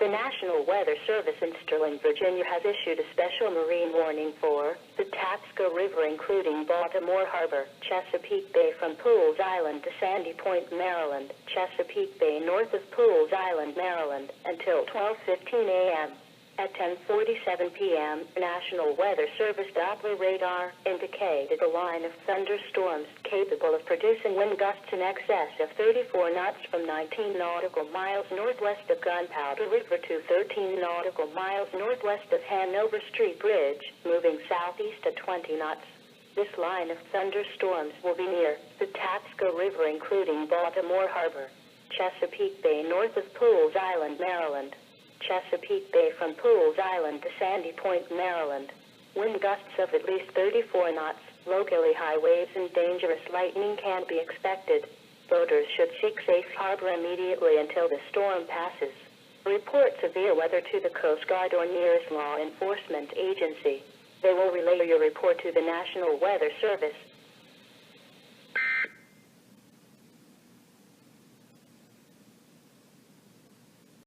The National Weather Service in Sterling, Virginia has issued a special marine warning for the Tapsco River, including Baltimore Harbor, Chesapeake Bay from Pools Island to Sandy Point, Maryland, Chesapeake Bay north of Pools Island, Maryland, until 12:15 a.m. At 10:47 p.m., National Weather Service Doppler radar indicated a line of thunderstorms capable of producing wind gusts in excess of 34 knots from 19 nautical miles northwest of Gunpowder River to 13 nautical miles northwest of Hanover Street Bridge, moving southeast at 20 knots. This line of thunderstorms will be near the Tapsco River, including Baltimore Harbor, Chesapeake Bay north of Pools Island, Maryland, Chesapeake Bay from Pools Island to Sandy Point, Maryland. Wind gusts of at least 34 knots, locally high waves and dangerous lightning can be expected. Boaters should seek safe harbor immediately until the storm passes. Report severe weather to the Coast Guard or nearest law enforcement agency. They will relay your report to the National Weather Service.